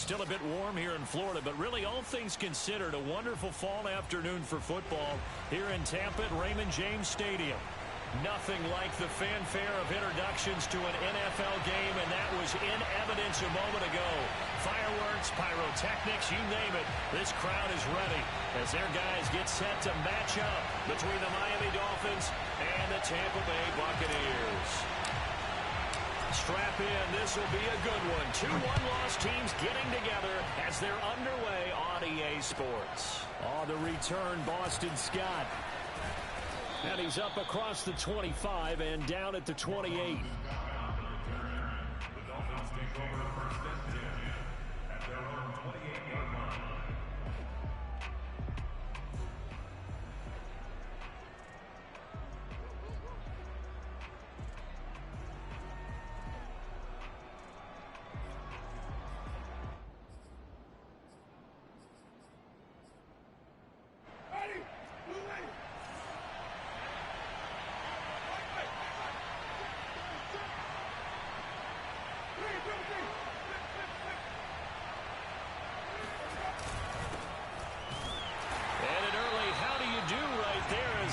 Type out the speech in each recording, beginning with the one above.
Still a bit warm here in Florida, but really all things considered, a wonderful fall afternoon for football here in Tampa at Raymond James Stadium. Nothing like the fanfare of introductions to an NFL game, and that was in evidence a moment ago. Fireworks, pyrotechnics, you name it. This crowd is ready as their guys get set to match up between the Miami Dolphins and the Tampa Bay Buccaneers. Strap in. This will be a good one. Two one-loss teams getting together as they're underway on EA Sports. On the return, Boston Scott. And he's up across the 25 and down at the 28. The Dolphins take over first and 10 at their own 28-yard line.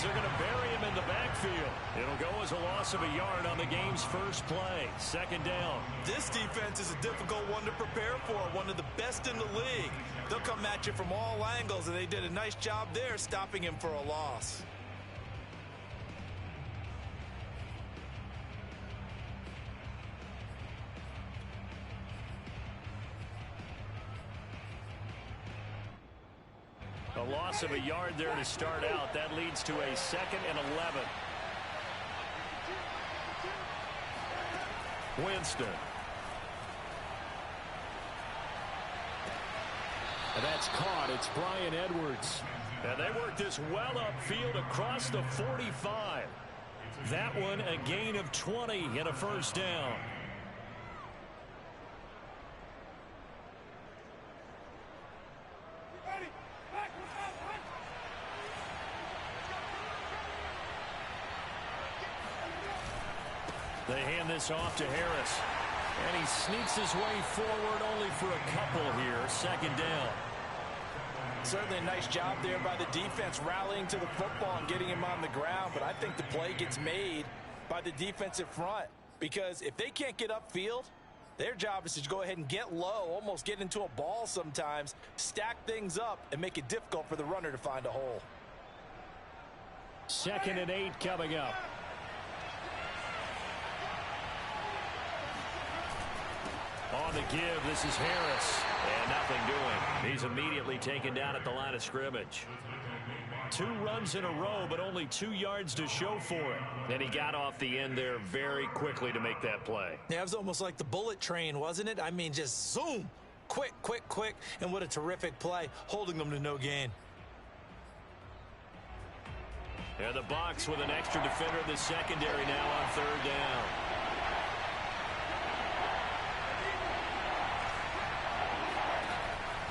They're going to bury him in the backfield. It'll go as a loss of a yard on the game's first play. Second down. This defense is a difficult one to prepare for, one of the best in the league. They'll come at you from all angles, and they did a nice job there stopping him for a loss. A loss of a yard there to start out. That leads to a 2nd and 11. Winston. And that's caught. It's Bryan Edwards. And they work this well upfield across the 45. That one a gain of 20 and a first down. They hand this off to Harris. And he sneaks his way forward only for a couple here. Second down. Certainly a nice job there by the defense rallying to the football and getting him on the ground. But I think the play gets made by the defensive front. Because if they can't get upfield, their job is to go ahead and get low, almost get into a ball sometimes, stack things up, and make it difficult for the runner to find a hole. 2nd and 8 coming up. On the give, this is Harris. And nothing doing. He's immediately taken down at the line of scrimmage. 2 runs in a row, but only 2 yards to show for it. And he got off the end there very quickly to make that play. Yeah, it was almost like the bullet train, wasn't it? I mean, just zoom. Quick, quick, quick. And what a terrific play, holding them to no gain. And the Bucs with an extra defender in the secondary now on 3rd down.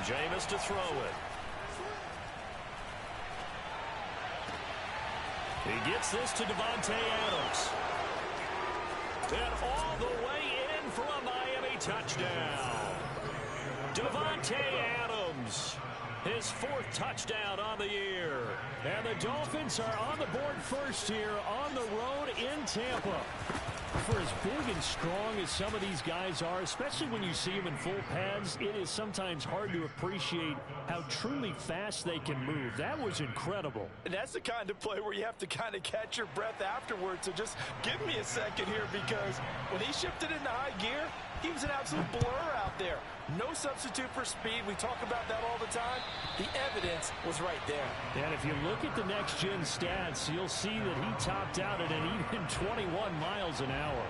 Jameis to throw it. He gets this to Davante Adams. And all the way in for a Miami touchdown. Davante Adams. His 4th touchdown on the year. And the Dolphins are on the board first here on the road in Tampa. For as big and strong as some of these guys are, especially when you see them in full pads, it is sometimes hard to appreciate how truly fast they can move. That was incredible. And that's the kind of play where you have to kind of catch your breath afterwards. So just give me a second here, because when he shifted into high gear, he was an absolute blur out there. No substitute for speed. We talk about that all the time. The evidence was right there. And if you look at the next-gen stats, you'll see that he topped out at an even 21 miles an hour.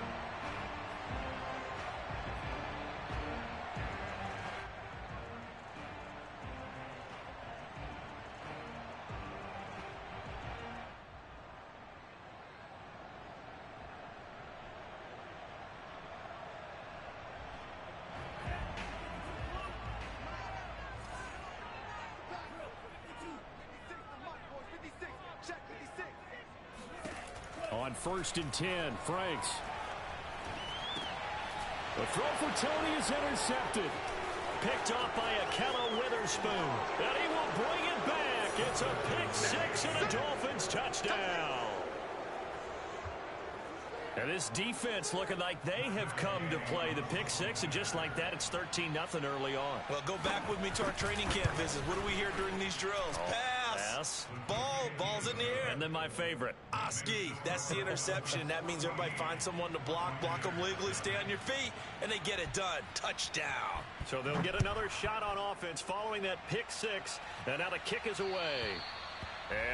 On 1st and 10, Franks. The throw for Tony is intercepted. Picked off by Akello Witherspoon. And he will bring it back. It's a pick six and a Dolphins touchdown. And this defense looking like they have come to play the pick six, and just like that, it's 13-0 early on. Well, go back with me to our training camp visit. What do we hear during these drills? Pass. Ball's in the air. And then my favorite. Oski. That's the interception. That means everybody finds someone to block them legally, stay on your feet, and they get it done. Touchdown. So they'll get another shot on offense following that pick six, and now the kick is away.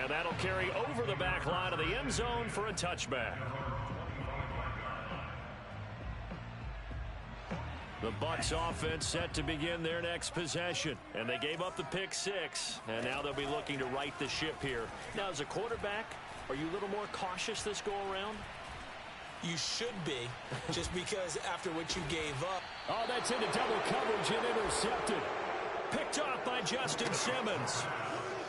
And that'll carry over the back line of the end zone for a touchback. The Bucs offense set to begin their next possession. And they gave up the pick six. And now they'll be looking to right the ship here. Now, as a quarterback, are you a little more cautious this go-around? You should be, just because after what you gave up. Oh, that's into double coverage and intercepted. Picked off by Justin Simmons.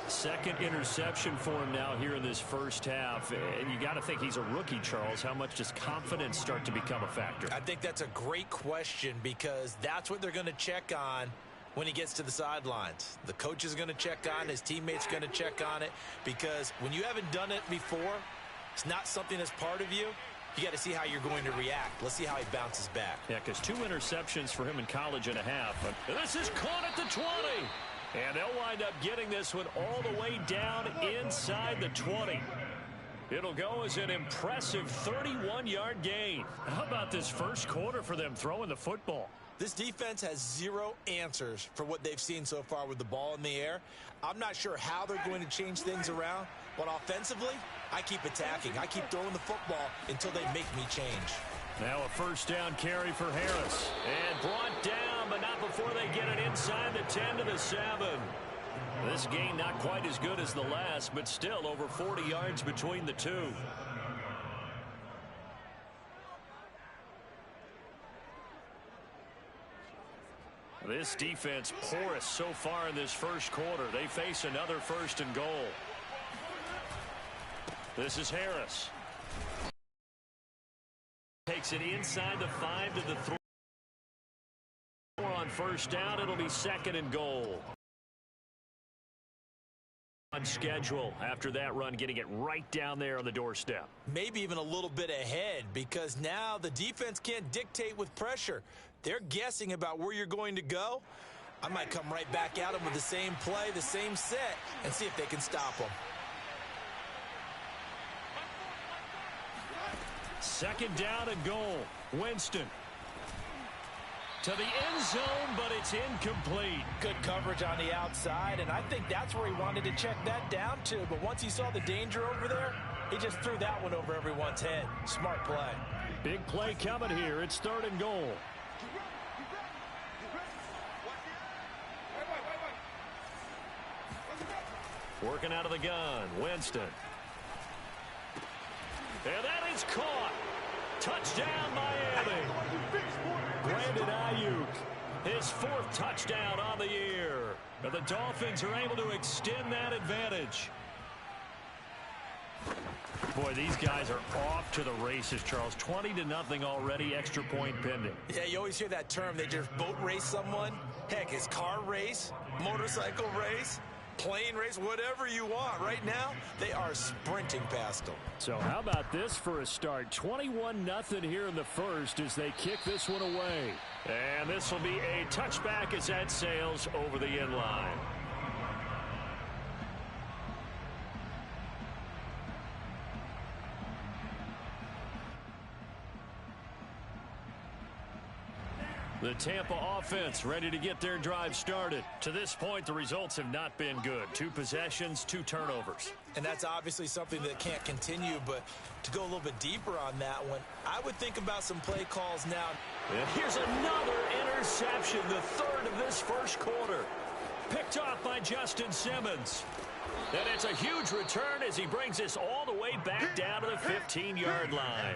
Second interception for him now here in this first half. And you got to think he's a rookie, Charles. How much does confidence start to become a factor? I think that's a great question, because that's what they're going to check on when he gets to the sidelines. The coach is going to check on, his teammates going to check on it, because when you haven't done it before, it's not something that's part of you. You got to see how you're going to react. Let's see how he bounces back. Yeah, because 2 interceptions for him in college and a half. And this is caught at the 20. And they'll wind up getting this one all the way down inside the 20. It'll go as an impressive 31-yard gain. How about this first quarter for them throwing the football? This defense has zero answers for what they've seen so far with the ball in the air. I'm not sure how they're going to change things around, but offensively, I keep attacking. I keep throwing the football until they make me change. Now a first down carry for Harris. And brought down, but not before they get it inside the 10 to the 7. This game not quite as good as the last, but still over 40 yards between the two. This defense porous so far in this first quarter. They face another first and goal. This is Harris. Takes it inside the 5 to the 3. On first down, it'll be second and goal. On schedule after that run, getting it right down there on the doorstep. Maybe even a little bit ahead, because now the defense can't dictate with pressure. They're guessing about where you're going to go. I might come right back at them with the same play, the same set, and see if they can stop them. Second down and goal. Winston to the end zone, but it's incomplete. Good coverage on the outside, and I think that's where he wanted to check that down to. But once he saw the danger over there, he just threw that one over everyone's head. Smart play. Big play coming here. It's third and goal. Working out of the gun, Winston. And that is caught. Touchdown, Miami. Brandon Ayuk, his 4th touchdown on the year. And the Dolphins are able to extend that advantage. Boy, these guys are off to the races, Charles. 20-0 already, extra point pending. Yeah, you always hear that term. They just boat race someone. Heck, it's car race, motorcycle race, plane race, whatever you want. Right now, they are sprinting past them. So how about this for a start? 21-0 here in the first as they kick this one away. And this will be a touchback as that sails over the end line. The Tampa offense ready to get their drive started. To this point, the results have not been good. 2 possessions, 2 turnovers. And that's obviously something that can't continue, but to go a little bit deeper on that one, I would think about some play calls now. And here's another interception, the 3rd of this first quarter. Picked off by Justin Simmons. And it's a huge return as he brings this all the way back down to the 15-yard line.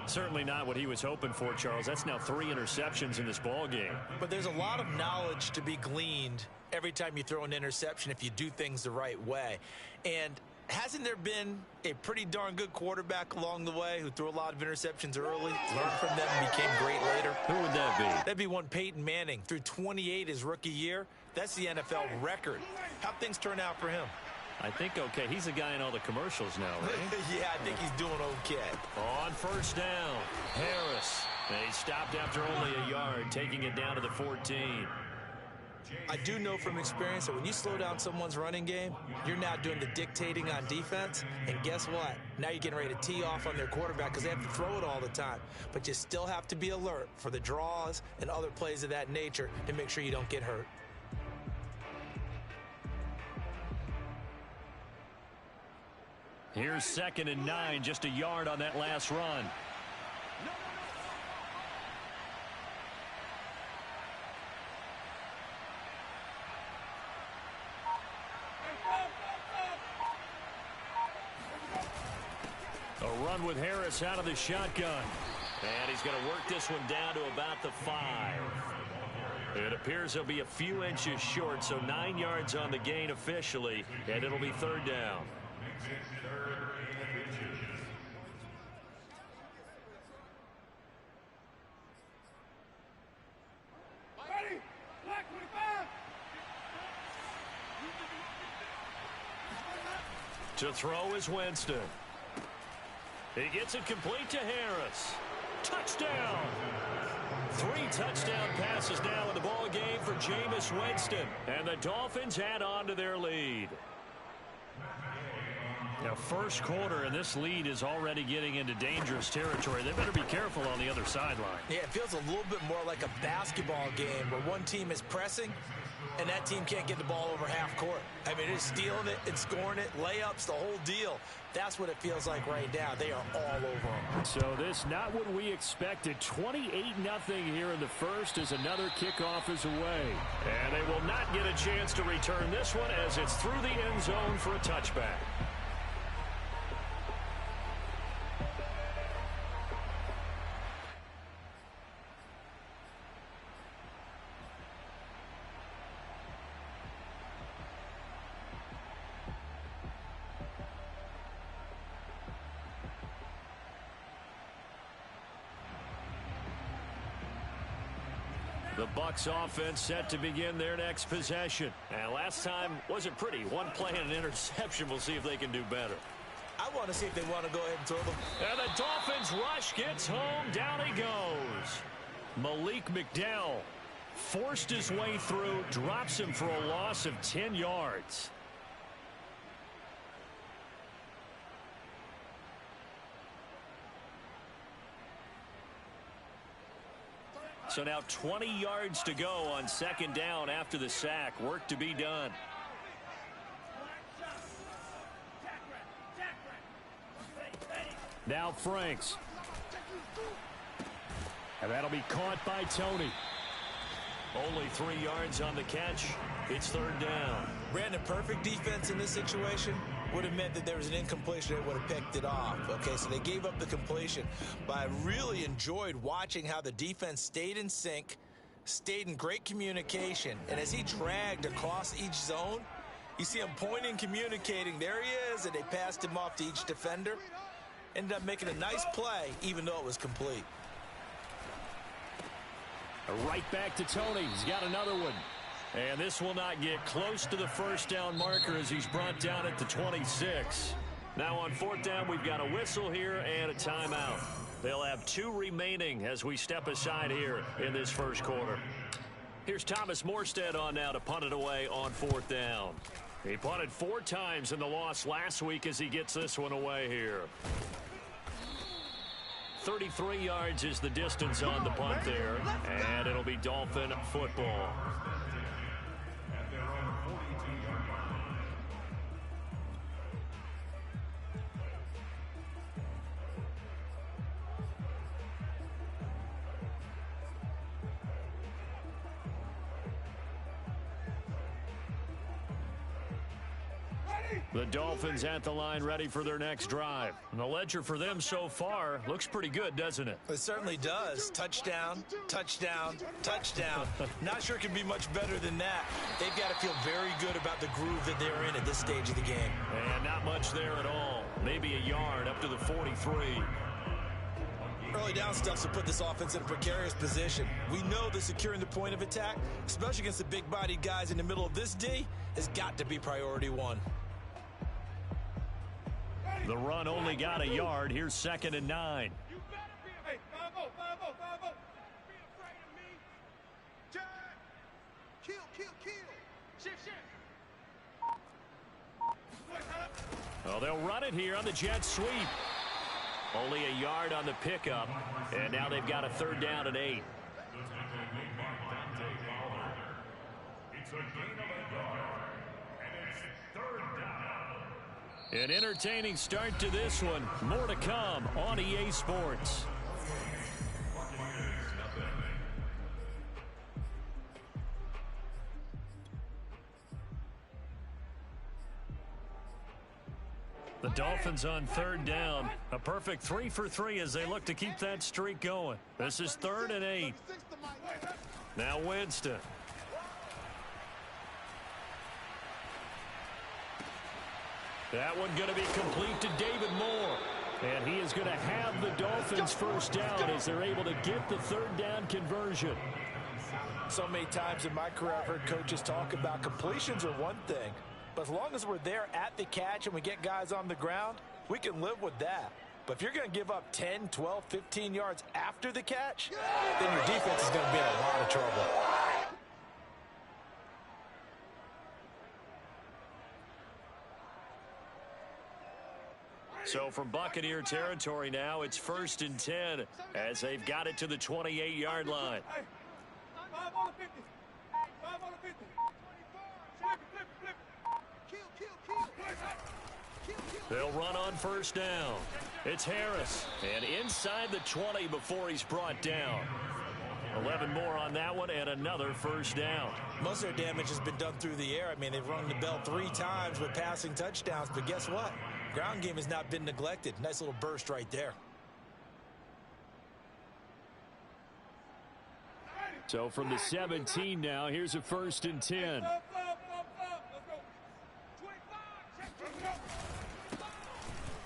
Certainly not what he was hoping for, Charles. That's now 3 interceptions in this ball game. But there's a lot of knowledge to be gleaned every time you throw an interception if you do things the right way. And Hasn't there been a pretty darn good quarterback along the way who threw a lot of interceptions early, learned from them, and became great later? Who would that be? That'd be one Peyton Manning. Threw 28 his rookie year. That's the NFL record. How'd things turn out for him? I think okay. He's a guy in all the commercials now, right? Yeah, I think he's doing okay. On first down, Harris. They stopped after only a yard, taking it down to the 14. I do know from experience that when you slow down someone's running game, you're now doing the dictating on defense. And guess what? Now you're getting ready to tee off on their quarterback because they have to throw it all the time. But you still have to be alert for the draws and other plays of that nature to make sure you don't get hurt. Here's 2nd and 9, just a yard on that last run. A run with Harris out of the shotgun. And he's going to work this one down to about the 5. It appears he'll be a few inches short, so 9 yards on the gain officially, and it'll be 3rd down. To throw is Winston. He gets it complete to Harris. Touchdown! 3 touchdown passes now in the ball game for Jameis Winston. And the Dolphins add on to their lead. Now, first quarter, and this lead is already getting into dangerous territory. They better be careful on the other sideline. Yeah, it feels a little bit more like a basketball game where one team is pressing and that team can't get the ball over half court. I mean, it's stealing it and scoring it, layups, the whole deal. That's what it feels like right now. They are all over them. So this not what we expected. 28-0 here in the first as another kickoff is away. And they will not get a chance to return this one as it's through the end zone for a touchback. The Bucs offense set to begin their next possession. And last time wasn't pretty. One play and an interception. We'll see if they can do better. I want to see if they want to go ahead and throw them. And the Dolphins rush gets home. Down he goes. Malik McDowell forced his way through, drops him for a loss of 10 yards. So now 20 yards to go on 2nd down after the sack. Work to be done. Now Franks. And that'll be caught by Tony. Only 3 yards on the catch. It's 3rd down. Brandon, perfect defense in this situation would have meant that there was an incompletion that would have picked it off. Okay, so they gave up the completion. But I really enjoyed watching how the defense stayed in sync, stayed in great communication. And as he dragged across each zone, you see him pointing, communicating. There he is, and they passed him off to each defender. Ended up making a nice play, even though it was complete. Right back to Tony. He's got another one. And this will not get close to the 1st down marker as he's brought down at the 26. Now on 4th down, we've got a whistle here and a timeout. They'll have 2 remaining as we step aside here in this first quarter. Here's Thomas Morstead on now to punt it away on 4th down. He punted 4 times in the loss last week as he gets this one away here. 33 yards is the distance on the punt there, and it'll be Dolphin football. The Dolphins at the line ready for their next drive. And the ledger for them so far looks pretty good, doesn't it? It certainly does. Touchdown, touchdown, touchdown. Not sure it can be much better than that. They've got to feel very good about the groove that they're in at this stage of the game. And not much there at all. Maybe a yard up to the 43. Early down stuff to put this offense in a precarious position. We know that securing the point of attack, especially against the big-bodied guys in the middle of this D, has got to be priority one. The run only got a yard. Here's 2nd and 9. You better be hey, 5-0, 5-0, 5-0. Be afraid of me. Jack. Kill. Shift. Well, they'll run it here on the jet sweep. Only a yard on the pickup, and now they've got a 3rd down and 8. It's a gain of a yard, and it's 3rd down. An entertaining start to this one. More to come on EA Sports. The Dolphins on 3rd down. A perfect 3 for 3 as they look to keep that streak going. This is 3rd and 8. Now Winston. That one going to be complete to David Moore. And he is going to have the Dolphins 1st down as they're able to get the 3rd down conversion. So many times in my career I've heard coaches talk about completions are one thing. But as long as we're there at the catch and we get guys on the ground, we can live with that. But if you're going to give up 10, 12, 15 yards after the catch, then your defense is going to be in a lot of trouble. So from Buccaneer territory now, it's 1st and 10 as they've got it to the 28-yard line. 5 on the 50. 5 on the 50. 24. Flip. They'll run on 1st down. It's Harris. And inside the 20 before he's brought down. 11 more on that one and another 1st down. Most of their damage has been done through the air. I mean, they've rung the bell 3 times with passing touchdowns. But guess what? Ground game has not been neglected. Nice little burst right there. So from the 17 now, here's a 1st and 10.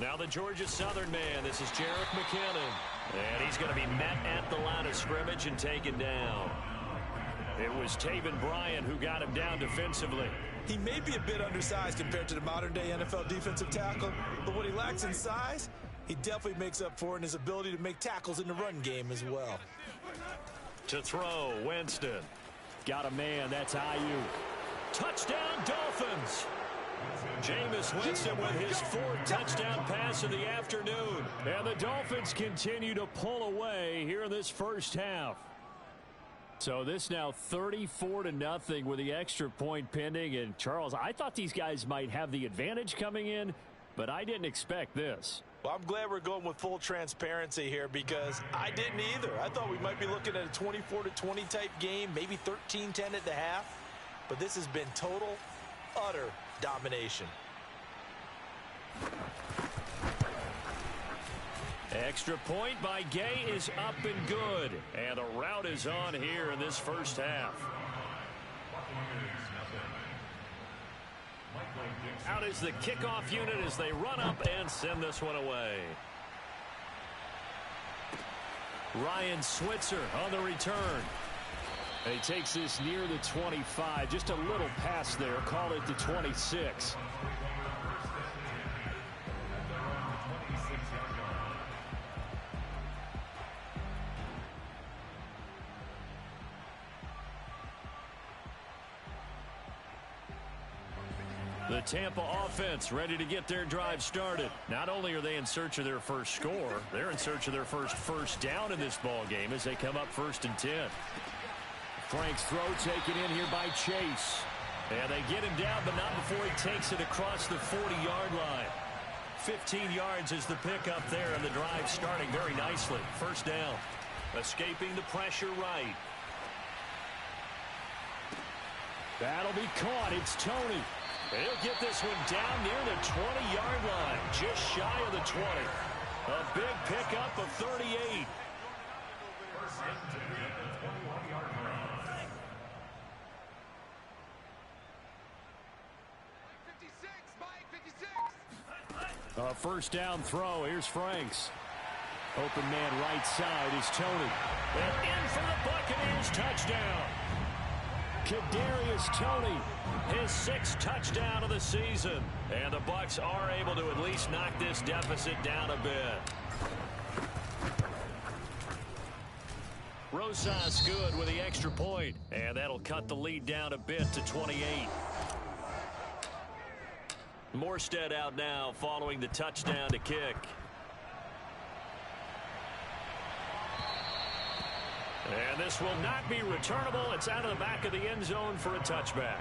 Now the Georgia Southern man. This is Jerick McKinnon. And he's going to be met at the line of scrimmage and taken down. It was Taven Bryan who got him down defensively. He may be a bit undersized compared to the modern-day NFL defensive tackle, but what he lacks in size, he definitely makes up for in his ability to make tackles in the run game as well. To throw, Winston. Got a man, that's IU. Touchdown, Dolphins! Jameis Winston with his 4th touchdown pass of the afternoon. And the Dolphins continue to pull away here in this 1st half. So this now 34-0 with the extra point pending. And Charles, I thought these guys might have the advantage coming in, but I didn't expect this. Well, I'm glad we're going with full transparency here because I didn't either. I thought we might be looking at a 24-20 type game, maybe 13-10 at the half. But this has been total, utter domination. Extra point by Gay is up and good. And the route is on here in this 1st half. Out is the kickoff unit as they run up and send this one away. Ryan Switzer on the return. He takes this near the 25. Just a little pass there. Call it the 26. The Tampa offense ready to get their drive started. Not only are they in search of their first score, they're in search of their first down in this ball game as they come up 1st and 10. Frank's throw taken in here by Chase. And they get him down, but not before he takes it across the 40-yard line. 15 yards is the pickup there, and the drive starting very nicely. 1st down. Escaping the pressure right. That'll be caught. It's Tony. He'll get this one down near the 20-yard line, just shy of the 20. A big pickup of 38. A first down throw. Here's Franks. Open man right side is Tony. And in for the Buccaneers touchdown. Kadarius Toney, his 6th touchdown of the season. And the Bucs are able to at least knock this deficit down a bit. Rosas good with the extra point. And that'll cut the lead down a bit to 28. Morstead out now following the touchdown to kick. And this will not be returnable. It's out of the back of the end zone for a touchback.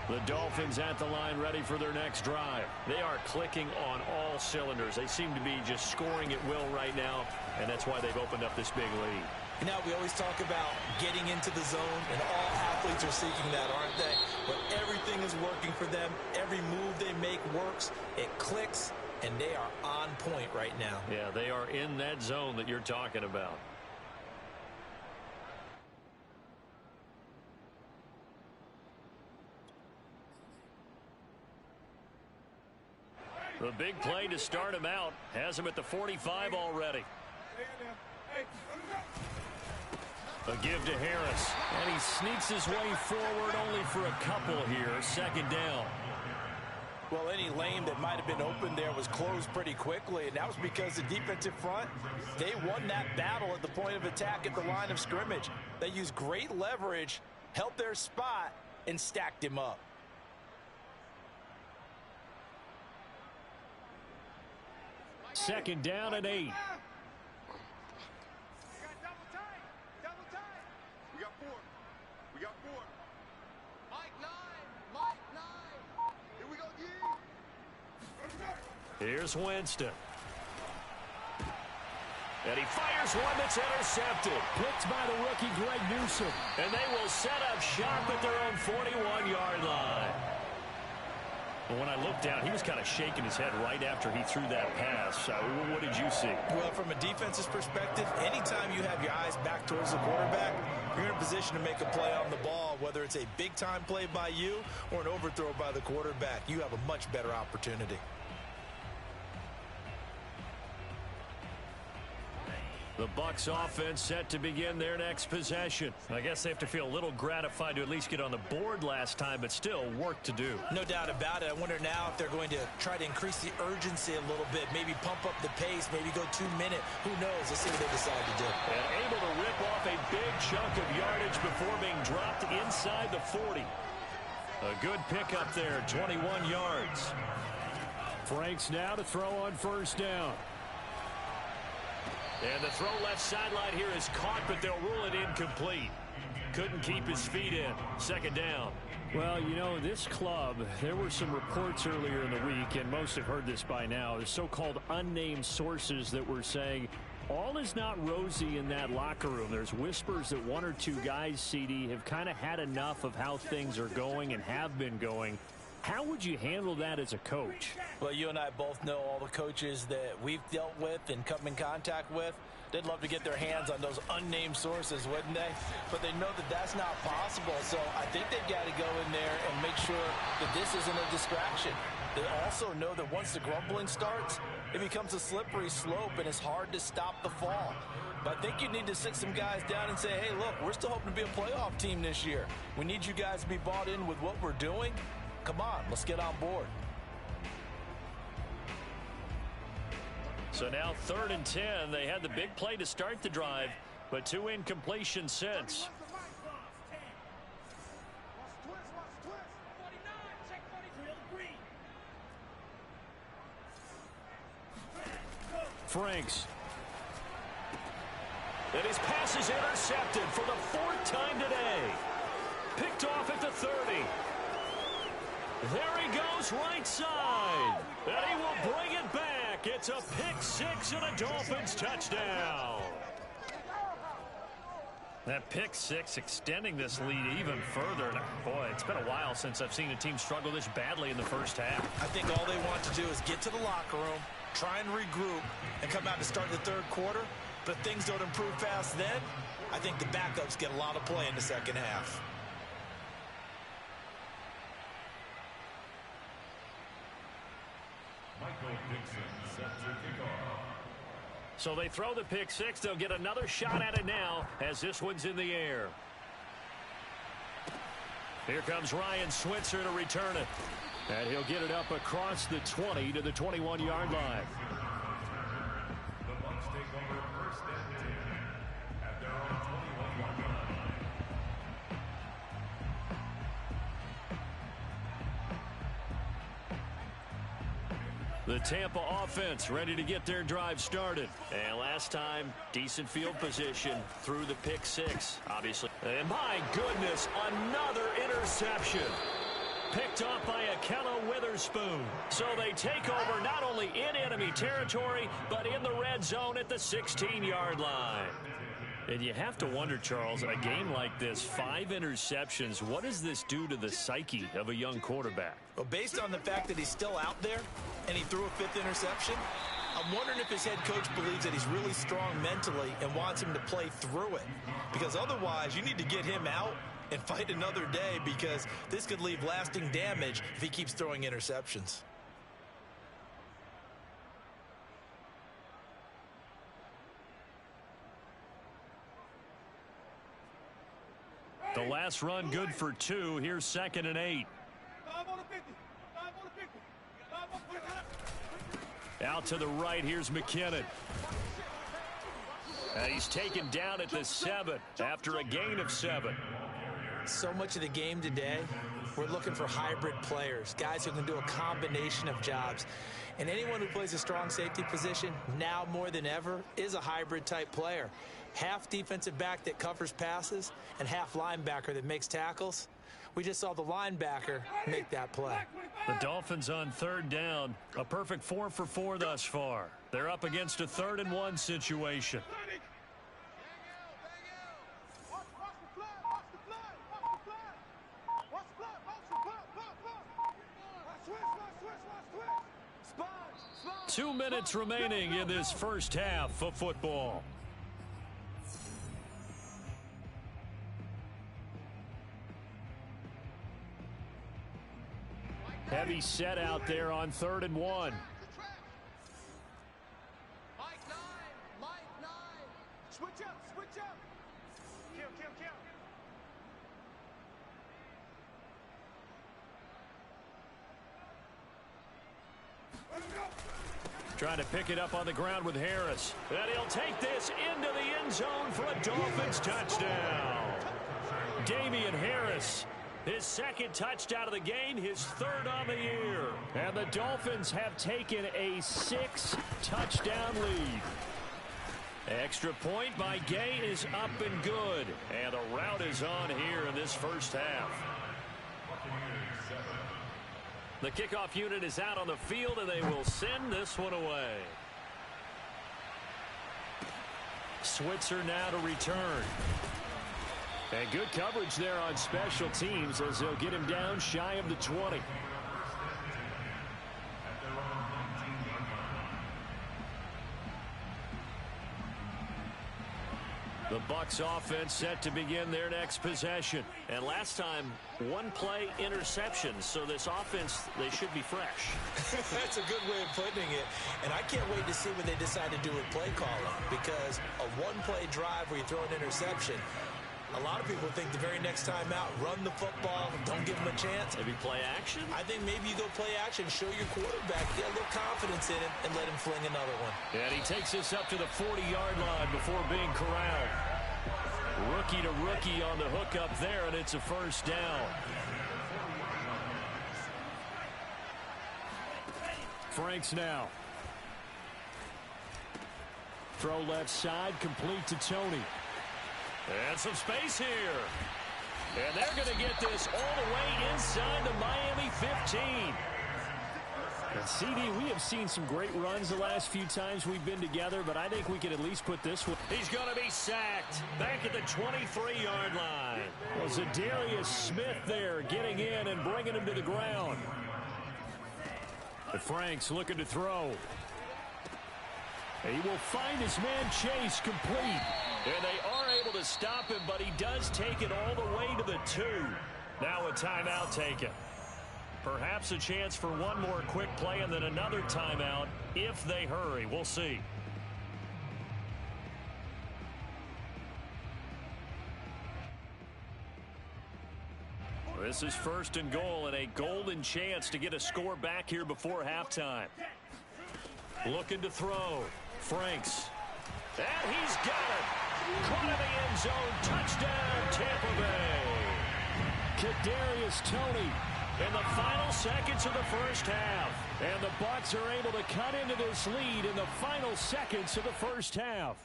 The Dolphins at the line ready for their next drive. They are clicking on all cylinders. They seem to be just scoring at will right now, and that's why they've opened up this big lead. You know, we always talk about getting into the zone, and all athletes are seeking that, aren't they? But everything is working for them. Every move they make works. It clicks, and they are on point right now. Yeah, they are in that zone that you're talking about. The big play to start him out has him at the 45 already. A give to Harris, and he sneaks his way forward only for a couple here. 2nd down. Well, any lane that might have been open there was closed pretty quickly, and that was because the defensive front, they won that battle at the point of attack at the line of scrimmage. They used great leverage, held their spot, and stacked him up. Second down and 8. Here's Winston. And he fires one that's intercepted. Picked by the rookie Greg Newsome. And they will set up shop at their own 41-yard line. When I looked down, he was kind of shaking his head right after he threw that pass. What did you see? Well, from a defense's perspective, anytime you have your eyes back towards the quarterback, you're in a position to make a play on the ball, whether it's a big-time play by you or an overthrow by the quarterback. You have a much better opportunity. The Bucs offense set to begin their next possession. I guess they have to feel a little gratified to at least get on the board last time, but still work to do. No doubt about it. I wonder now if they're going to try to increase the urgency a little bit, maybe pump up the pace, maybe go 2-minute. Who knows? Let's see what they decide to do. And able to rip off a big chunk of yardage before being dropped inside the 40. A good pickup there, 21 yards. Franks now to throw on first down. And the throw left sideline here is caught, but they'll rule it incomplete. Couldn't keep his feet in. 2nd down. Well, you know, this club, there were some reports earlier in the week, and most have heard this by now, the so-called unnamed sources that were saying all is not rosy in that locker room. There's whispers that 1 or 2 guys, CD, have kind of had enough of how things are going and have been going. How would you handle that as a coach? Well, you and I both know all the coaches that we've dealt with and come in contact with. They'd love to get their hands on those unnamed sources, wouldn't they? But they know that that's not possible. So I think they've got to go in there and make sure that this isn't a distraction. They also know that once the grumbling starts, it becomes a slippery slope and it's hard to stop the fall. But I think you need to sit some guys down and say, hey, look, we're still hoping to be a playoff team this year. We need you guys to be bought in with what we're doing. Come on, let's get on board. So now 3rd and 10. They had the big play to start the drive, but 2 incompletions since. Franks. And his pass is intercepted for the 4th time today. Picked off at the 30. There he goes right side. And he will bring it back. It's a pick 6 and a Dolphins touchdown. That pick six extending this lead even further. And boy, it's been a while since I've seen a team struggle this badly in the first half. I think all they want to do is get to the locker room, try and regroup, and come out to start the third quarter. But if things don't improve fast then, I think the backups get a lot of play in the second half. Dixon set to kick off. So they throw the pick six. They'll get another shot at it now as this one's in the air. Here comes Ryan Switzer to return it. And he'll get it up across the 20 to the 21-yard line. The Bucs take over first and 10 at their own 21-yard line. The Tampa offense ready to get their drive started. And last time, decent field position through the pick six, obviously. And my goodness, another interception. Picked off by Akello Witherspoon. So they take over not only in enemy territory, but in the red zone at the 16-yard line. And you have to wonder, Charles, a game like this, 5 interceptions, what does this do to the psyche of a young quarterback? Well, based on the fact that he's still out there and he threw a 5th interception, I'm wondering if his head coach believes that he's really strong mentally and wants him to play through it. Because otherwise, you need to get him out and fight another day, because this could leave lasting damage if he keeps throwing interceptions. The last run good for 2. Here's 2nd and 8. Out to the right. Here's McKinnon. And he's taken down at the 7 after a gain of 7. So much of the game today, we're looking for hybrid players, guys who can do a combination of jobs. And anyone who plays a strong safety position, now more than ever, is a hybrid type player. Half defensive back that covers passes and half linebacker that makes tackles. We just saw the linebacker make that play. The Dolphins on 3rd down. A perfect 4 for 4 thus far. They're up against a 3rd and 1 situation. Two minutes remaining in this first half of football. Heavy set out there on 3rd and 1. Mike 9. Switch up. Kill. Trying to pick it up on the ground with Harris. And he'll take this into the end zone for a Dolphins touchdown. Damian Harris, his 2nd touchdown of the game, his 3rd on the year. And the Dolphins have taken a 6-touchdown lead. Extra point by Gay is up and good. And a rout is on here in this first half. The kickoff unit is out on the field, and they will send this one away. Switzer now to return. And good coverage there on special teams as they'll get him down shy of the 20. The Bucs offense set to begin their next possession. And last time, 1-play interception. So this offense, they should be fresh. That's a good way of putting it. And I can't wait to see what they decide to do with play calling. Because a 1-play drive where you throw an interception, a lot of people think the very next time out, run the football, don't give them a chance. Maybe play action? I think maybe you go play action, show your quarterback, get a little confidence in him, and let him fling another one. And he takes this up to the 40-yard line before being corralled. Rookie to rookie on the hook up there, and it's a first down. Franks now. Throw left side, complete to Tony. And some space here. And they're going to get this all the way inside the Miami 15. And CD, we have seen some great runs the last few times we've been together, but I think we can at least put this one. He's going to be sacked back at the 23-yard line. Well, Zadarius Smith there getting in and bringing him to the ground. But Frank's looking to throw. He will find his man Chase complete. And they are able to stop him, but he does take it all the way to the 2. Now a timeout taken. Perhaps a chance for one more quick play and then another timeout if they hurry. We'll see. This is 1st and goal and a golden chance to get a score back here before halftime. Looking to throw. Franks. And he's got it. Caught in the end zone. Touchdown, Tampa Bay. Kadarius Toney in the final seconds of the first half. And the Bucs are able to cut into this lead in the final seconds of the first half.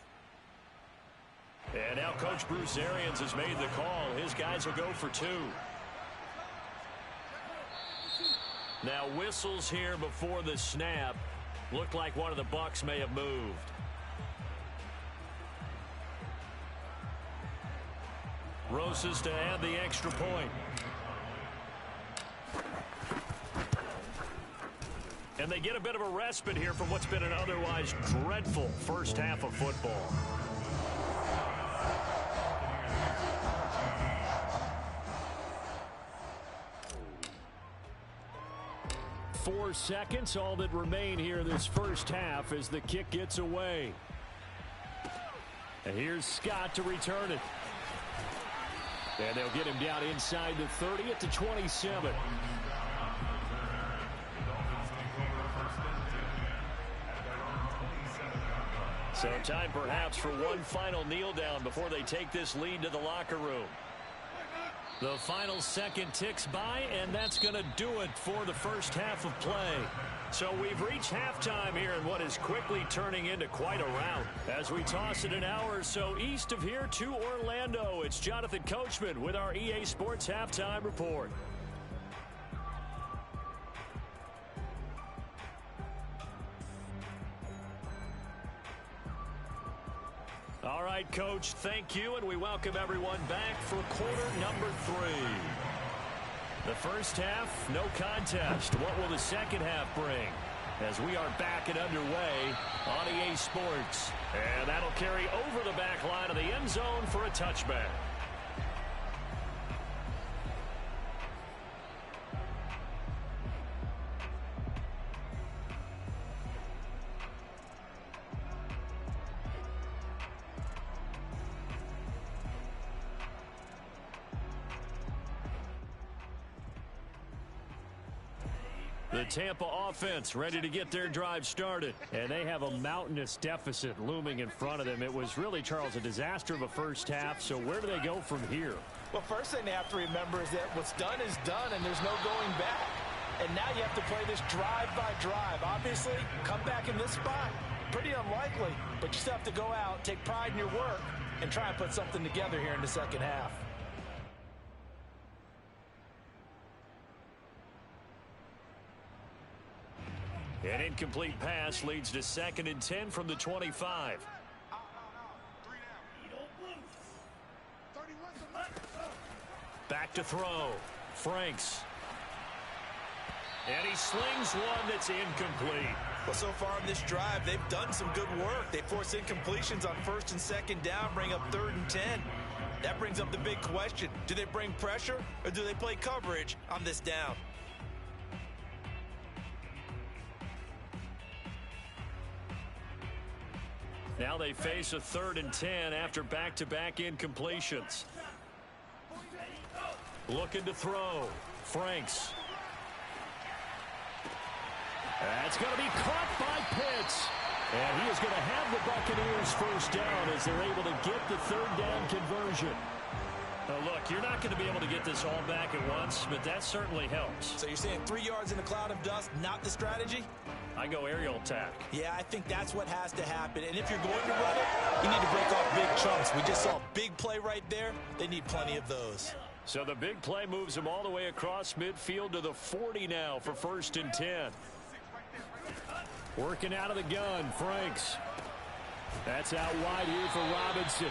And now Coach Bruce Arians has made the call. His guys will go for 2. Now whistles here before the snap. Looked like one of the Bucs may have moved. Rosas to add the extra point. And they get a bit of a respite here from what's been an otherwise dreadful first half of football. Four seconds, all that remain here in this first half as the kick gets away. And here's Scott to return it. And they'll get him down inside the 30 at the 27. So time perhaps for one final kneel down before they take this lead to the locker room. The final second ticks by, and that's going to do it for the first half of play. So we've reached halftime here in what is quickly turning into quite a rout. As we toss it an hour or so east of here to Orlando, it's Jonathan Coachman with our EA Sports Halftime Report. All right, Coach, thank you, and we welcome everyone back for quarter number 3. The first half, no contest. What will the second half bring? As we are back and underway on EA Sports. And that'll carry over the back line of the end zone for a touchback. The Tampa offense ready to get their drive started. And they have a mountainous deficit looming in front of them. It was really, Charles, a disaster of a first half. So where do they go from here? Well, first thing they have to remember is that what's done is done, and there's no going back. And now you have to play this drive by drive. Obviously, come back in this spot, pretty unlikely. But you still have to go out, take pride in your work, and try and put something together here in the second half. An incomplete pass leads to 2nd and 10 from the 25. Back to throw. Franks. And he slings one that's incomplete. Well, so far on this drive, they've done some good work. They force incompletions on 1st and 2nd down, bring up 3rd and 10. That brings up the big question. Do they bring pressure or do they play coverage on this down? Now they face a 3rd and 10 after back-to-back incompletions. Looking to throw. Franks. That's going to be caught by Pitts. And he is going to have the Buccaneers first down as they're able to get the 3rd down conversion. Now look, you're not going to be able to get this all back at once, but that certainly helps. So you're saying 3 yards in a cloud of dust, not the strategy? I go aerial attack. Yeah, I think that's what has to happen. And if you're going to run it, you need to break off big chunks. We just saw a big play right there. They need plenty of those. So the big play moves them all the way across midfield to the 40 now for 1st and 10. Working out of the gun, Franks. That's out wide here for Robinson.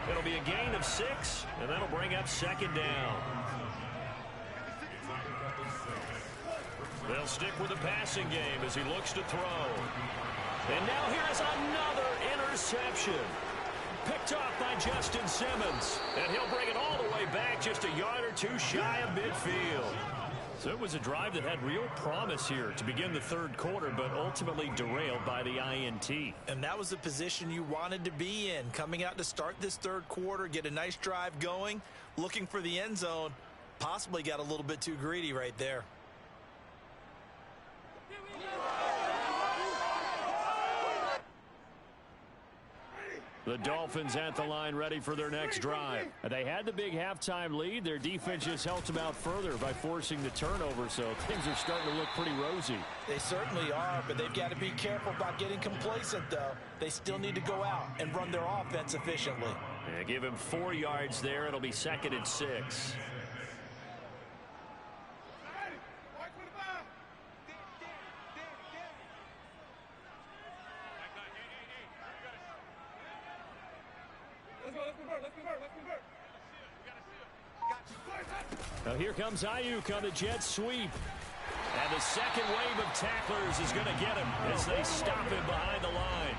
It'll be a gain of 6, and that'll bring up second down. They'll stick with the passing game as he looks to throw. And now here is another interception. Picked off by Justin Simmons. And he'll bring it all the way back just a yard or two shy of midfield. So it was a drive that had real promise here to begin the third quarter, but ultimately derailed by the INT. And that was the position you wanted to be in. Coming out to start this third quarter, get a nice drive going, looking for the end zone. Possibly got a little bit too greedy right there. The Dolphins at the line ready for their next drive. They had the big halftime lead. Their defense just helped them out further by forcing the turnover, so things are starting to look pretty rosy. They certainly are, but they've got to be careful about getting complacent, though. They still need to go out and run their offense efficiently. Yeah, give him 4 yards there. It'll be 2nd and 6. Now here comes Ayuk on the jet sweep. And the second wave of tacklers is going to get him as they stop him behind the line.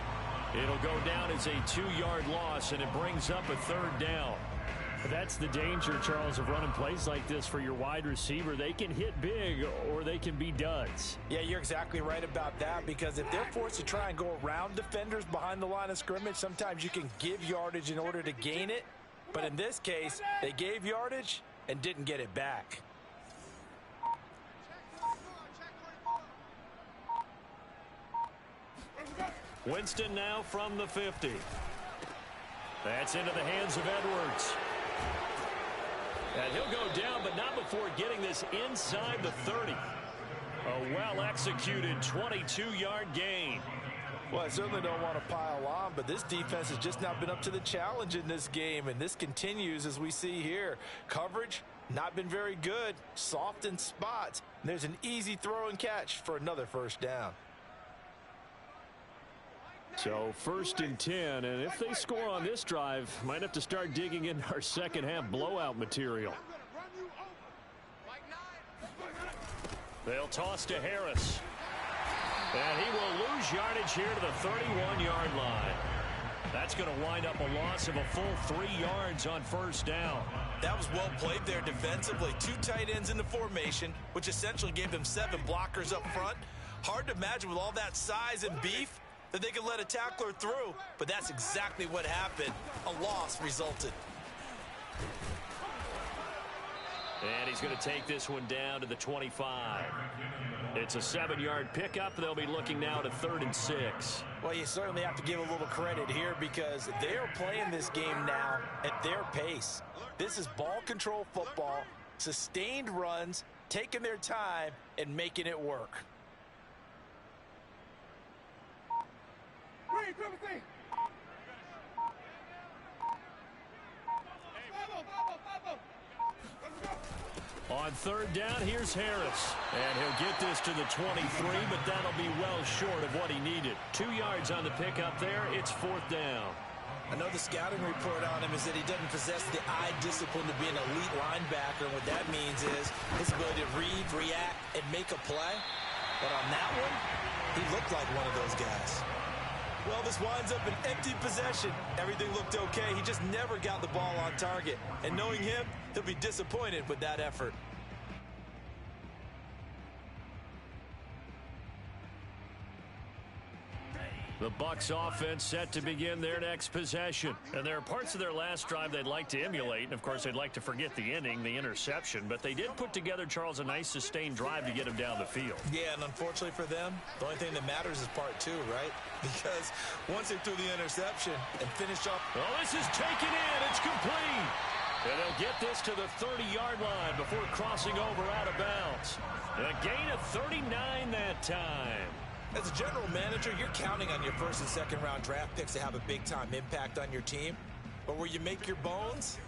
It'll go down as a 2-yard loss, and it brings up a 3rd down. That's the danger, Charles, of running plays like this for your wide receiver. They can hit big or they can be duds. Yeah, you're exactly right about that, because if they're forced to try and go around defenders behind the line of scrimmage, sometimes you can give yardage in order to gain it. But in this case, they gave yardage and didn't get it back. Winston now from the 50. That's into the hands of Edwards. And he'll go down, but not before getting this inside the 30. A well-executed 22-yard gain. Well, I certainly don't want to pile on, but this defense has just not been up to the challenge in this game, and this continues as we see here. Coverage, not been very good, soft in spots. There's an easy throw and catch for another 1st down. So 1st and 10, and if they score on this drive, might have to start digging in our second half blowout material. They'll toss to Harris. And he will lose yardage here to the 31-yard line. That's going to wind up a loss of a full 3 yards on 1st down. That was well played there defensively. 2 tight ends in the formation, which essentially gave them 7 blockers up front. Hard to imagine with all that size and beef that they could let a tackler through, but that's exactly what happened. A loss resulted. And he's going to take this one down to the 25. It's a 7-yard pickup. They'll be looking now to 3rd and 6. Well, you certainly have to give a little credit here because they are playing this game now at their pace. This is ball control football, sustained runs, taking their time, and making it work. On 3rd down, here's Harris. And he'll get this to the 23, but that'll be well short of what he needed. 2 yards on the pickup there. It's 4th down. I know the scouting report on him is that he doesn't possess the eye discipline to be an elite linebacker. And what that means is his ability to read, react, and make a play. But on that one, he looked like one of those guys. Well, this winds up an empty possession. Everything looked okay. He just never got the ball on target. And knowing him, he'll be disappointed with that effort. The Bucs offense set to begin their next possession. And there are parts of their last drive they'd like to emulate. And, of course, they'd like to forget the inning, the interception. But they did put together, Charles, a nice sustained drive to get him down the field. Yeah, and unfortunately for them, the only thing that matters is part 2, right? Because once they threw the interception and finished off. Oh, this is taken in. It's complete. And they'll get this to the 30-yard line before crossing over out of bounds. And a gain of 39 that time. As a general manager, you're counting on your 1st and 2nd round draft picks to have a big-time impact on your team. But where you make your bones,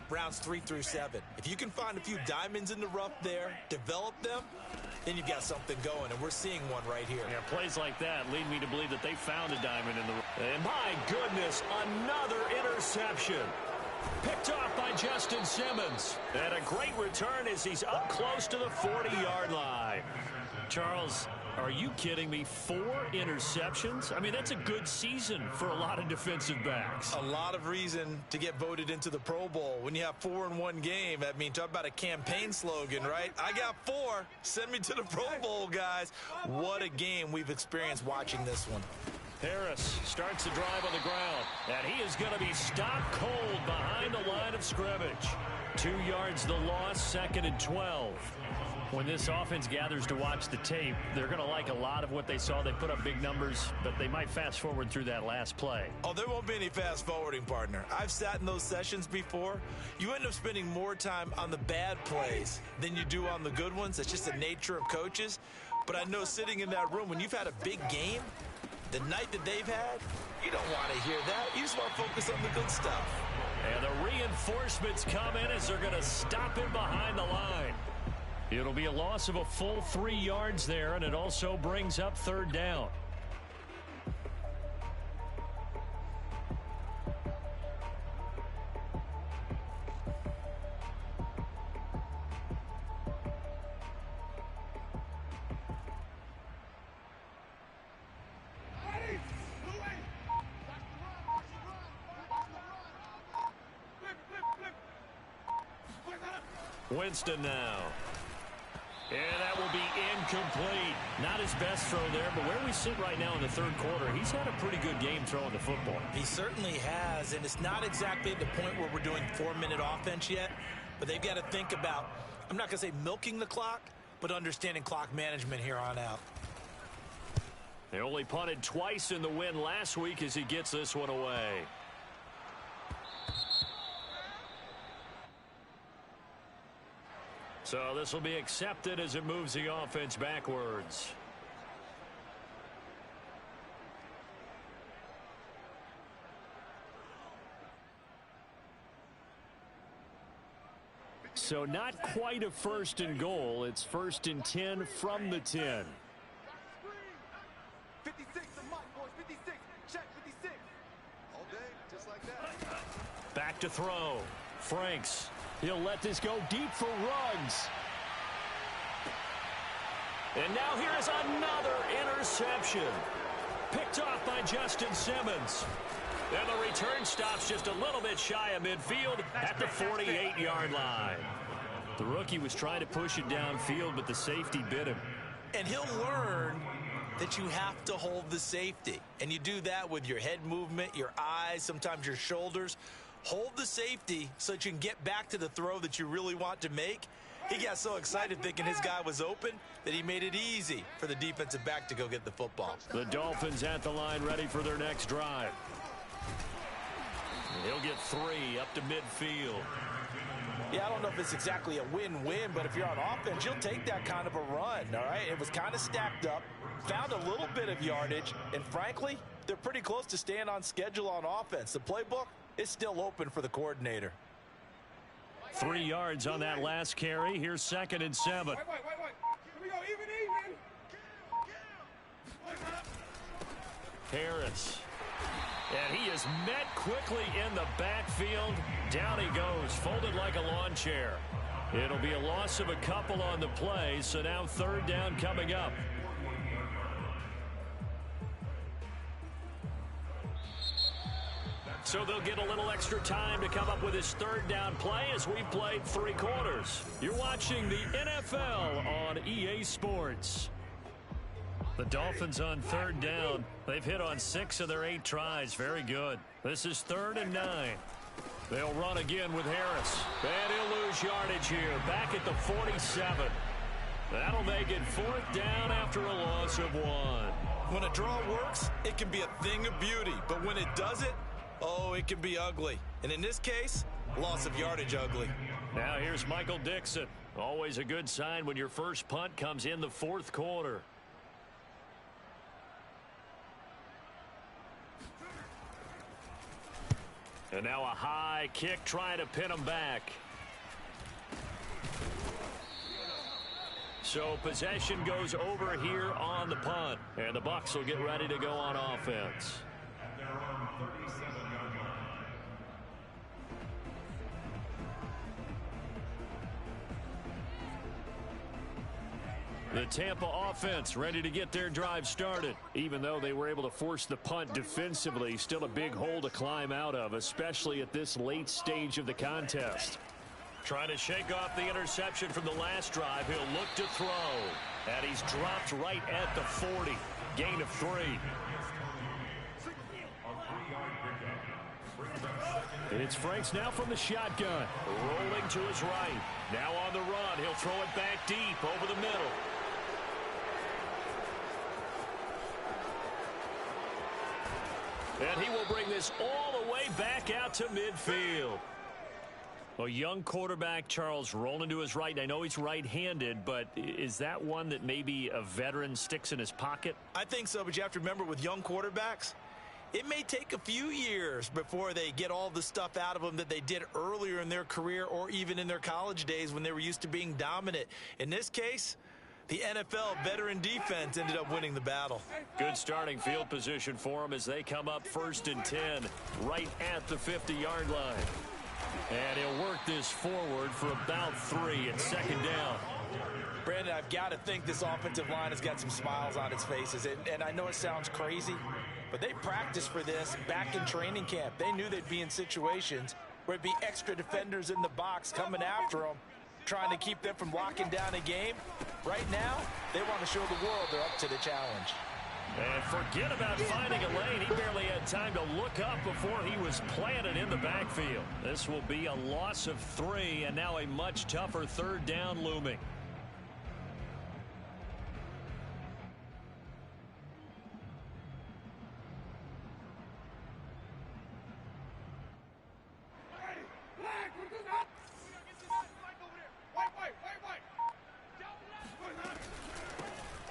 rounds 3 through 7. If you can find a few diamonds in the rough there, develop them, then you've got something going, and we're seeing one right here. Yeah, plays like that lead me to believe that they found a diamond in the rough. And my goodness, another interception. Picked off by Justin Simmons. And a great return as he's up close to the 40-yard line. Charles, are you kidding me? 4 interceptions? I mean, that's a good season for a lot of defensive backs. A lot of reason to get voted into the Pro Bowl. When you have 4 in one game, I mean, talk about a campaign slogan, right? I got 4. Send me to the Pro Bowl, guys. What a game we've experienced watching this one. Harris starts the drive on the ground, and he is going to be stopped cold behind the line of scrimmage. 2 yards the loss, 2nd and 12. When this offense gathers to watch the tape, they're going to like a lot of what they saw. They put up big numbers, but they might fast forward through that last play. Oh, there won't be any fast forwarding, partner. I've sat in those sessions before. You end up spending more time on the bad plays than you do on the good ones. That's just the nature of coaches. But I know sitting in that room, when you've had a big game, the night that they've had, you don't want to hear that. You just want to focus on the good stuff. And the reinforcements come in as they're going to stop him behind the line. It'll be a loss of a full 3 yards there, and it also brings up 3rd down. Winston now. And that will be incomplete. Not his best throw there, but where we sit right now in the 3rd quarter, he's had a pretty good game throwing the football. He certainly has, and it's not exactly at the point where we're doing 4-minute offense yet, but they've got to think about, I'm not going to say milking the clock, but understanding clock management here on out. They only punted twice in the win last week as he gets this one away. So this will be accepted as it moves the offense backwards. So not quite a 1st and goal. It's 1st and 10 from the 10. 56 to Mike, boys. 56. Check 56. All day, just like that. Back to throw. Franks. He'll let this go deep for Ruggs. And now here is another interception. Picked off by Justin Simmons. And the return stops just a little bit shy of midfield at the 48-yard line. The rookie was trying to push it downfield, but the safety bit him. And he'll learn that you have to hold the safety. And you do that with your head movement, your eyes, sometimes your shoulders. Hold the safety so that you can get back to the throw that you really want to make. He got so excited thinking his guy was open that he made it easy for the defensive back to go get the football. The Dolphins at the line ready for their next drive. He'll get 3 up to midfield. Yeah, I don't know if it's exactly a win-win, but if you're on offense, you'll take that kind of a run, all right? It was kind of stacked up, found a little bit of yardage, and frankly, they're pretty close to staying on schedule on offense. The playbook is still open for the coordinator. 3 yards on that last carry. Here's 2nd and 7. Wait. Here we go, even. Harris. And he is met quickly in the backfield. Down he goes, folded like a lawn chair. It'll be a loss of a couple on the play, so now 3rd down coming up. So they'll get a little extra time to come up with his 3rd down play as we've played 3 quarters. You're watching the NFL on EA Sports. The Dolphins on 3rd down. They've hit on 6 of their 8 tries. Very good. This is 3rd and 9. They'll run again with Harris. And he'll lose yardage here. Back at the 47. That'll make it 4th down after a loss of 1. When a draw works, it can be a thing of beauty. But when it doesn't, oh, it can be ugly. And in this case, loss of yardage ugly. Now here's Michael Dixon. Always a good sign when your first punt comes in the 4th quarter. And now a high kick trying to pin him back. So possession goes over here on the punt. And the Bucs will get ready to go on offense. At their own 37-yard line. The Tampa offense ready to get their drive started. Even though they were able to force the punt defensively, still a big hole to climb out of, especially at this late stage of the contest. Trying to shake off the interception from the last drive. He'll look to throw. And he's dropped right at the 40. Gain of 3. It's Franks now from the shotgun. Rolling to his right. Now on the run. He'll throw it back deep over the middle. And he will bring this all the way back out to midfield. A young quarterback, Charles, rolling to his right. And I know he's right-handed, but is that one that maybe a veteran sticks in his pocket? I think so, but you have to remember with young quarterbacks, it may take a few years before they get all the stuff out of them that they did earlier in their career or even in their college days when they were used to being dominant. In this case, the NFL veteran defense ended up winning the battle. Good starting field position for them as they come up 1st and 10 right at the 50-yard line. And he'll work this forward for about 3 at 2nd down. Brandon, I've got to think this offensive line has got some smiles on its faces. And I know it sounds crazy, but they practiced for this back in training camp. They knew they'd be in situations where it'd be extra defenders in the box coming after them, trying to keep them from locking down a game. Right now, they want to show the world they're up to the challenge. And forget about finding a lane. He barely had time to look up before he was planted in the backfield. This will be a loss of 3, and now a much tougher 3rd down looming.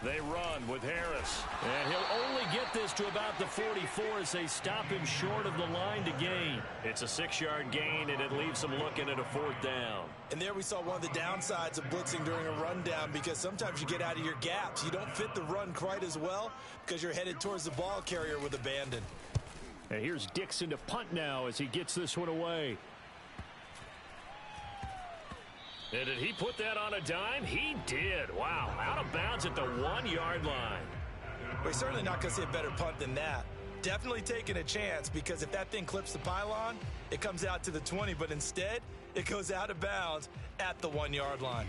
They run with Harris. And he'll only get this to about the 44 as they stop him short of the line to gain. It's a 6-yard gain, and it leaves them looking at a 4th down. And there we saw one of the downsides of blitzing during a rundown, because sometimes you get out of your gaps. You don't fit the run quite as well because you're headed towards the ball carrier with abandon. And here's Dixon to punt now as he gets this one away. And did he put that on a dime? He did. Wow. Out of bounds at the 1-yard line. We're certainly not going to see a better punt than that. Definitely taking a chance, because if that thing clips the pylon, it comes out to the 20, but instead it goes out of bounds at the 1-yard line.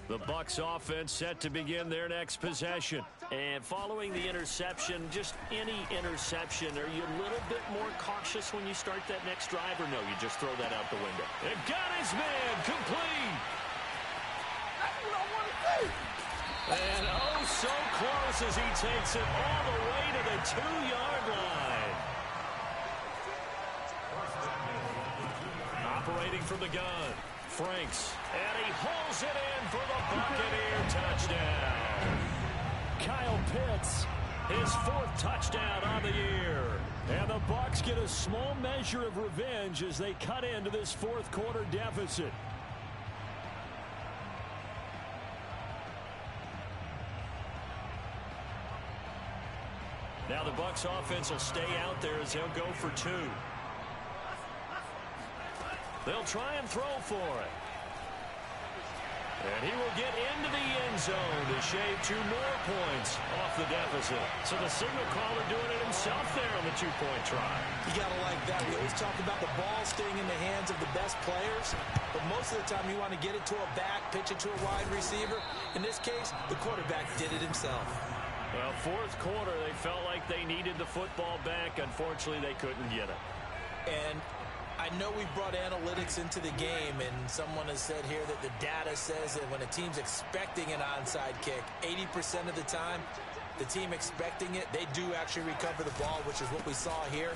The Bucs offense set to begin their next possession. And following the interception, just any interception, are you a little bit more cautious when you start that next drive, or no, you just throw that out the window? And got his man complete. That's what I want to see. And oh, so close as he takes it all the way to the 2-yard line. Operating from the gun, Franks, and he hauls it in for the Buccaneer touchdown. Kyle Pitts, his 4th touchdown on the year. And the Bucs get a small measure of revenge as they cut into this 4th quarter deficit. Now the Bucs offense will stay out there as they'll go for 2. They'll try and throw for it. And he will get into the end zone to shave 2 more points off the deficit. So the signal caller doing it himself there on the 2-point try. You got to like that. We always talk about the ball staying in the hands of the best players, but most of the time you want to get it to a back, pitch it to a wide receiver. In this case, the quarterback did it himself. Well, 4th quarter, they felt like they needed the football back. Unfortunately, they couldn't get it. And I know we brought analytics into the game, and someone has said here that the data says that when a team's expecting an onside kick, 80% of the time, the team expecting it, they do actually recover the ball, which is what we saw here.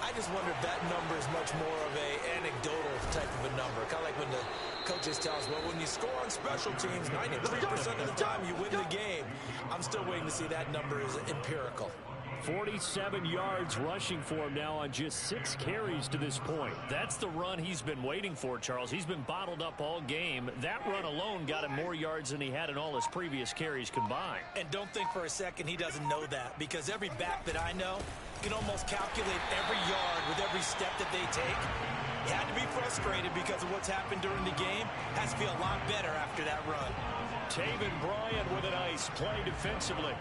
I just wonder if that number is much more of a anecdotal type of a number. Kind of like when the coaches tell us, well, when you score on special teams, 93% of the time you win the game. I'm still waiting to see that number is empirical. 47 yards rushing for him now on just 6 carries to this point. That's the run he's been waiting for, Charles. He's been bottled up all game. That run alone got him more yards than he had in all his previous carries combined. And don't think for a second he doesn't know that, because every back that I know can almost calculate every yard with every step that they take. He had to be frustrated because of what's happened during the game. Has to feel a lot better after that run. Taven Bryan with a nice play defensively.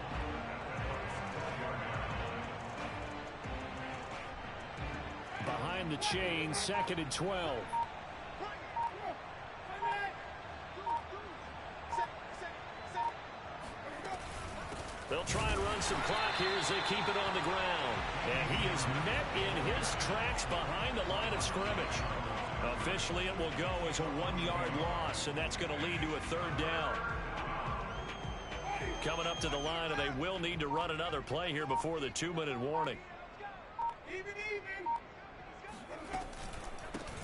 Behind the chain, 2nd and 12. They'll try and run some clock here as they keep it on the ground. And he is met in his tracks behind the line of scrimmage. Officially, it will go as a 1-yard loss, and that's going to lead to a 3rd down. Coming up to the line, and they will need to run another play here before the 2-minute warning.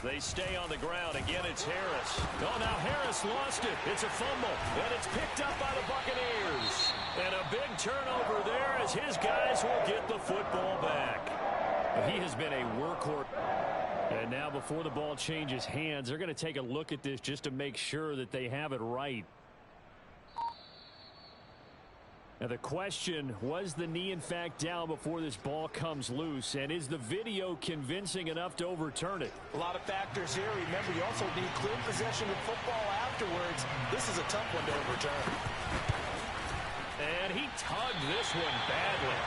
They stay on the ground. Again, it's Harris. Oh, now Harris lost it. It's a fumble, and it's picked up by the Buccaneers. And a big turnover there as his guys will get the football back. He has been a workhorse. And now before the ball changes hands, they're going to take a look at this just to make sure that they have it right. Now the question, was the knee in fact down before this ball comes loose, and is the video convincing enough to overturn it? A lot of factors here. Remember, you also need clear possession of football afterwards. This is a tough one to overturn. And he tugged this one badly.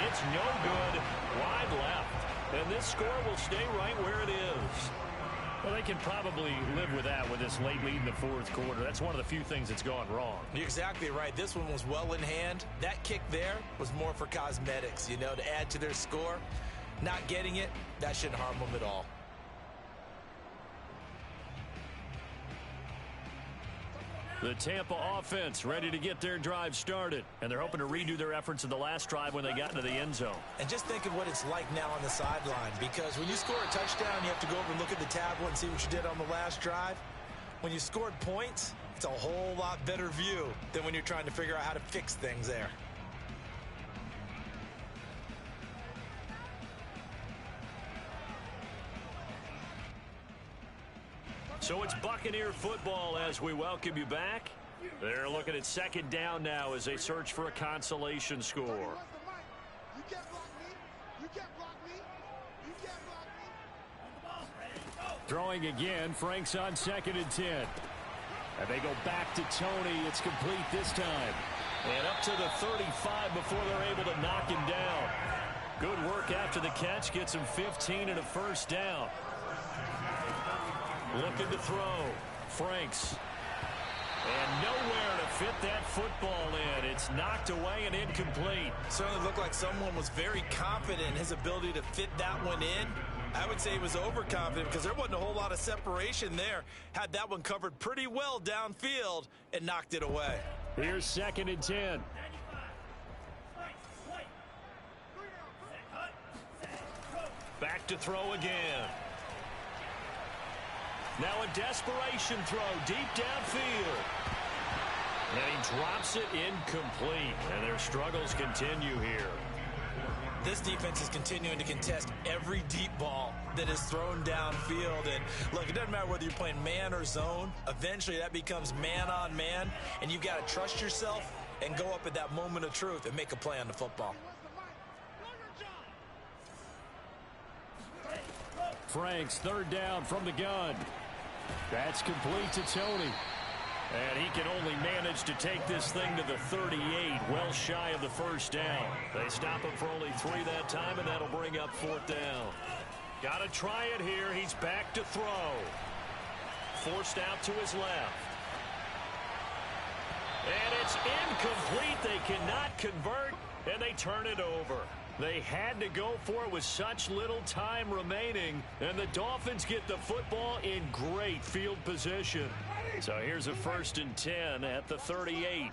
It's no good. Wide left. And this score will stay right where it is. Well, they can probably live with that with this late lead in the 4th quarter. That's one of the few things that's gone wrong. You're exactly right. This one was well in hand. That kick there was more for cosmetics, you know, to add to their score. Not getting it, that shouldn't harm them at all. The Tampa offense ready to get their drive started. And they're hoping to redo their efforts in the last drive when they got into the end zone. And just think of what it's like now on the sideline. Because when you score a touchdown, you have to go over and look at the tablet and see what you did on the last drive. When you scored points, it's a whole lot better view than when you're trying to figure out how to fix things there. So it's Buccaneer football as we welcome you back. They're looking at 2nd down now as they search for a consolation score. Throwing again, Frank's on 2nd and 10. And they go back to Tony. It's complete this time. And up to the 35 before they're able to knock him down. Good work after the catch. Gets him 15 and a 1st down. Looking to throw. Franks. And nowhere to fit that football in. It's knocked away and incomplete. Certainly looked like someone was very confident in his ability to fit that one in. I would say he was overconfident because there wasn't a whole lot of separation there. Had that one covered pretty well downfield and knocked it away. Here's 2nd and 10. Back to throw again. Now a desperation throw deep downfield. And he drops it incomplete. And their struggles continue here. This defense is continuing to contest every deep ball that is thrown downfield. And look, it doesn't matter whether you're playing man or zone. Eventually that becomes man on man. And you've got to trust yourself and go up at that moment of truth and make a play on the football. Franks, 3rd down from the gun. That's complete to Tony. And he can only manage to take this thing to the 38, well shy of the 1st down. They stop him for only 3 that time, and that'll bring up 4th down. Got to try it here. He's back to throw. Forced out to his left. And it's incomplete. They cannot convert, and they turn it over. They had to go for it with such little time remaining, and the Dolphins get the football in great field position. So here's a 1st and 10 at the 38.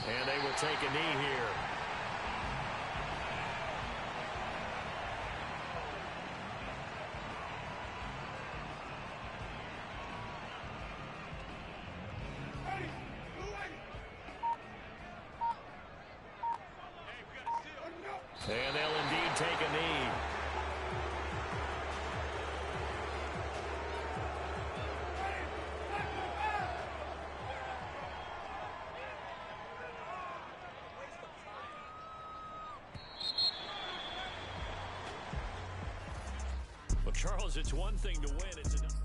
And they will take a knee here. And they'll indeed take a knee. Well, Charles, it's one thing to win. It's another.